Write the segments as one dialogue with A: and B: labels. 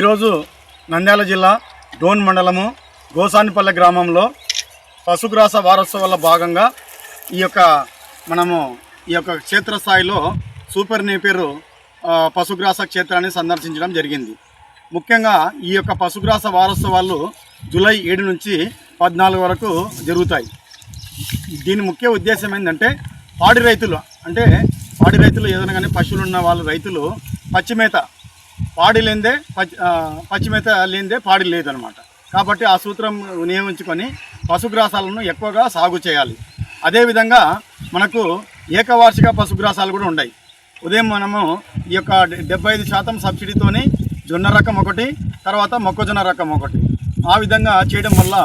A: ఈరోజు నంద్యాల జిల్లా డోన్ మండలము గోసానిపల్లె గ్రామంలో పశుగ్రాస వారోత్సవాల భాగంగా ఈ యొక్క క్షేత్రస్థాయిలో సూపర్ నేపియర్ పశుగ్రాస క్షేత్రాన్ని సందర్శించడం జరిగింది. ముఖ్యంగా ఈ యొక్క పశుగ్రాస వారోత్సవాలు జూలై 7 నుంచి 14 వరకు జరుగుతాయి. దీని ముఖ్య ఉద్దేశం ఏంటంటే పాడి రైతులు ఏదైనా కానీ పశువులు ఉన్న వాళ్ళ రైతులు పచ్చిమేత పాడి లేదే పచ్చిమేత లేదే పాడి లేదనమాట. కాబట్టి ఆ సూత్రం వినియోగించుకొని పశుగ్రాసాలను ఎక్కువగా సాగు చేయాలి. అదేవిధంగా మనకు ఏకవార్షిక పశుగ్రాసాలు కూడా ఉన్నాయి. ఉదయం మనము ఈ యొక్క 75% సబ్సిడీతోని జొన్న రకం ఒకటి, తర్వాత మొక్కజొన్న రకం ఒకటి, ఆ విధంగా చేయడం వల్ల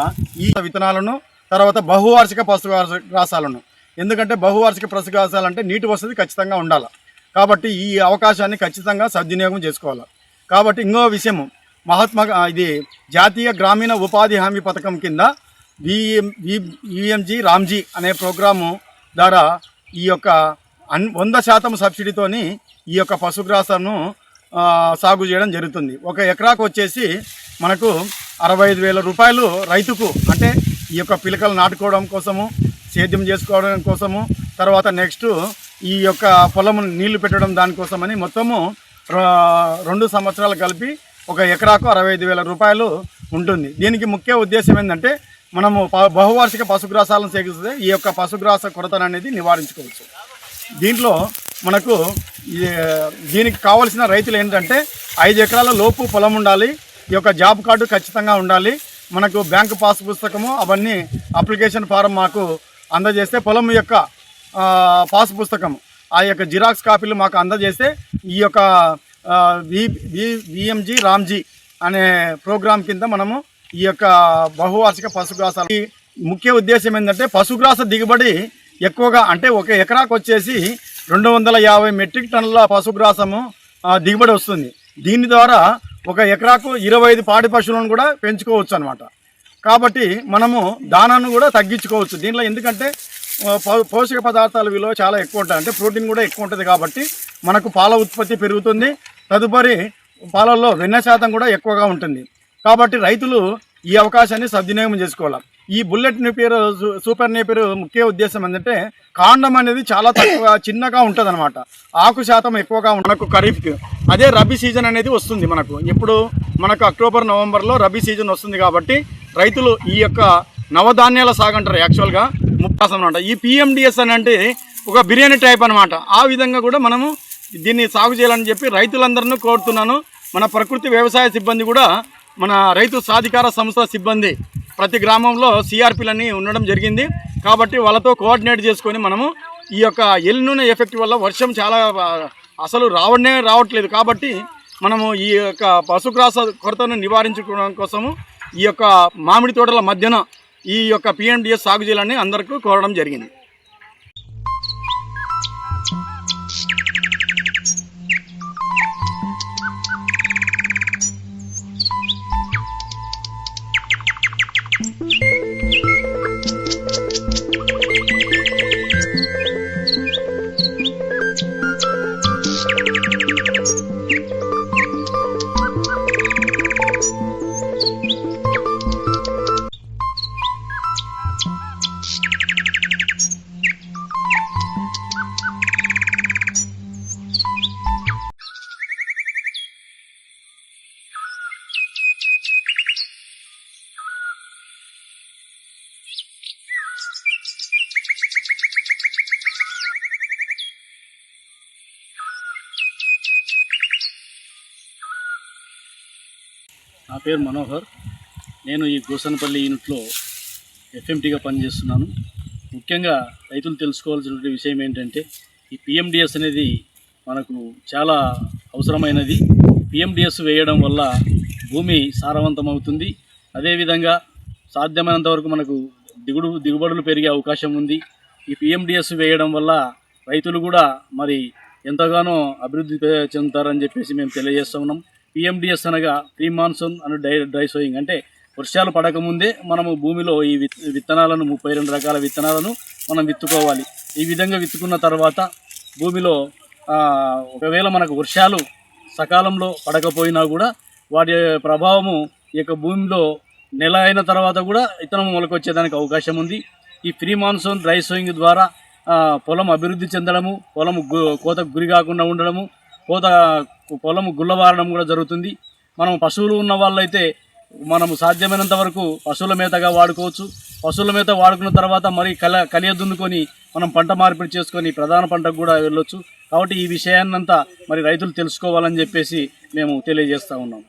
A: ఈ విత్తనాలను తర్వాత బహువార్షిక పశుగ్రాసాలను, ఎందుకంటే బహువార్షిక పశుగ్రాసాలంటే నీటి వసతి ఖచ్చితంగా ఉండాలి. కాబట్టి ఈ అవకాశాన్ని ఖచ్చితంగా సద్వినియోగం చేసుకోవాలి. కాబట్టి ఇంకో విషయము, ఇది జాతీయ గ్రామీణ ఉపాధి హామీ పథకం కింద విఎంజీ రామ్జీ అనే ప్రోగ్రాము ద్వారా ఈ యొక్క 100% సబ్సిడీతోని ఈ యొక్క పశుగ్రాసాలను సాగు చేయడం జరుగుతుంది. ఒక ఎకరాకు వచ్చేసి మనకు 65,000 రూపాయలు రైతుకు, అంటే ఈ యొక్క పిలకలు నాటుకోవడం కోసము, సేద్యం చేసుకోవడం కోసము, తర్వాత నెక్స్ట్ ఈ యొక్క పొలము నీళ్లు పెట్టడం దానికోసమని మొత్తము 2 సంవత్సరాలు కలిపి ఒక ఎకరాకు 65,000 రూపాయలు ఉంటుంది. దీనికి ముఖ్య ఉద్దేశం ఏంటంటే మనము బహువార్షిక పశుగ్రాసాలను సేకరిస్తే ఈ యొక్క పశుగ్రాస కొరతను అనేది నివారించుకోవచ్చు. దీంట్లో మనకు దీనికి కావాల్సిన రైతులు ఏంటంటే 5 ఎకరాల లోపు పొలం ఉండాలి, ఈ యొక్క జాబ్ కార్డు ఖచ్చితంగా ఉండాలి, మనకు బ్యాంకు పాస్ పుస్తకము అవన్నీ అప్లికేషన్ ఫారం మాకు అందజేస్తే, పొలం యొక్క పాస్ పుస్తకము ఆ యొక్క జిరాక్స్ కాపీలు మాకు అందజేస్తే ఈ యొక్క విఎంజీ రామ్జీ అనే ప్రోగ్రాం కింద మనము ఈ యొక్క బహువార్షిక పశుగ్రాసాల ముఖ్య ఉద్దేశం ఏంటంటే పశుగ్రాస దిగుబడి ఎక్కువగా, అంటే ఒక ఎకరాకు వచ్చేసి 250 మెట్రిక్ టన్నుల పశుగ్రాసము దిగుబడి వస్తుంది. దీని ద్వారా ఒక ఎకరాకు 25 పాడి పశువులను కూడా పెంచుకోవచ్చు అనమాట. కాబట్టి మనము దానాన్ని కూడా తగ్గించుకోవచ్చు దీంట్లో. ఎందుకంటే పోషక పదార్థాల విలువ చాలా ఎక్కువ ఉంటుంది, అంటే ప్రోటీన్ కూడా ఎక్కువ ఉంటుంది. కాబట్టి మనకు పాల ఉత్పత్తి పెరుగుతుంది, తదుపరి పాలల్లో వెన్న శాతం కూడా ఎక్కువగా ఉంటుంది. కాబట్టి రైతులు ఈ అవకాశాన్ని సద్వినియోగం చేసుకోవాలి. ఈ బుల్లెట్ నేపియర్ సూపర్ నేపియర్ ముఖ్య ఉద్దేశం ఏంటంటే కాండం అనేది చాలా తక్కువ చిన్నగా ఉంటుంది అనమాట, ఆకు శాతం ఎక్కువగా మనకు ఖరీఫ్కి. అదే రబీ సీజన్ అనేది వస్తుంది మనకు, ఇప్పుడు మనకు అక్టోబర్ నవంబర్లో రబీ సీజన్ వస్తుంది. కాబట్టి రైతులు ఈ యొక్క నవధాన్యాల సాగు అంటారు యాక్చువల్గా ముప్పాసం అనమాట. ఈ పిఎండిఎస్ అని అంటే ఒక బిర్యానీ టైప్ అనమాట. ఆ విధంగా కూడా మనము దీన్ని సాగు చేయాలని చెప్పి రైతులందరినీ కోరుతున్నాను. మన ప్రకృతి వ్యవసాయ సిబ్బంది కూడా మన రైతు సాధికార సంస్థ సిబ్బంది ప్రతి గ్రామంలో సిఆర్పీలన్నీ ఉండడం జరిగింది. కాబట్టి వాళ్ళతో కోఆర్డినేట్ చేసుకొని మనము ఈ యొక్క ఎల్నినో ఎఫెక్ట్ వల్ల వర్షం చాలా అసలు రావట్లేదు. కాబట్టి మనము ఈ యొక్క పశుగ్రాస కొరతను నివారించుకోవడం కోసము ఈ యొక్క మామిడి తోటల మధ్యన ఈ యొక్క పిఎండిఎస్ సాగు చేయాలని అందరికీ కోరడం జరిగింది.
B: నా పేరు మనోహర్. నేను ఈ గోసనపల్లి యూనిట్లో ఎఫ్ఎంటీగా పనిచేస్తున్నాను. ముఖ్యంగా రైతులు తెలుసుకోవాల్సిన విషయం ఏంటంటే ఈ పిఎండిఎస్ అనేది మనకు చాలా అవసరమైనది. పిఎండిఎస్ వేయడం వల్ల భూమి సారవంతం అవుతుంది. అదేవిధంగా సాధ్యమైనంత వరకు మనకు దిగుబడులు పెరిగే అవకాశం ఉంది. ఈ పిఎండిఎస్ వేయడం వల్ల రైతులు కూడా మరి ఎంతగానో అభివృద్ధి చెందుతారని చెప్పేసి మేము తెలియజేస్తూ ఉన్నాం. పిఎండిఎస్ అనగా pre monsoon and dry sowing, అంటే వర్షాలు పడకముందే మనము భూమిలో ఈ విత్తనాలను 32 రకాల విత్తనాలను మనం విత్తుకోవాలి. ఈ విధంగా విత్తుకున్న తర్వాత భూమిలో ఒకవేళ మనకు వర్షాలు సకాలంలో పడకపోయినా కూడా వాటి ప్రభావము ఈ యొక్క భూమిలో నెల అయిన తర్వాత కూడా విత్తనం మొలకొచ్చేదానికి అవకాశం ఉంది. ఈ ప్రీ మాన్సూన్ డ్రై సోయింగ్ ద్వారా పొలం అభివృద్ధి చెందడము, పొలం కోతకు గురి కాకుండా ఉండడము, పొలము గుల్లబారడం కూడా జరుగుతుంది. మనం పశువులు ఉన్న వాళ్ళైతే మనము సాధ్యమైనంత వరకు పశువుల మేతగా వాడుకోవచ్చు. పశువుల మేత వాడుకున్న తర్వాత మరి కలియ దున్నుకొని మనం పంట మార్పిడి చేసుకొని ప్రధాన పంటకు కూడా వెళ్ళొచ్చు. కాబట్టి ఈ విషయాన్నంతా మరి రైతులు తెలుసుకోవాలని చెప్పేసి మేము తెలియజేస్తూ ఉన్నాం.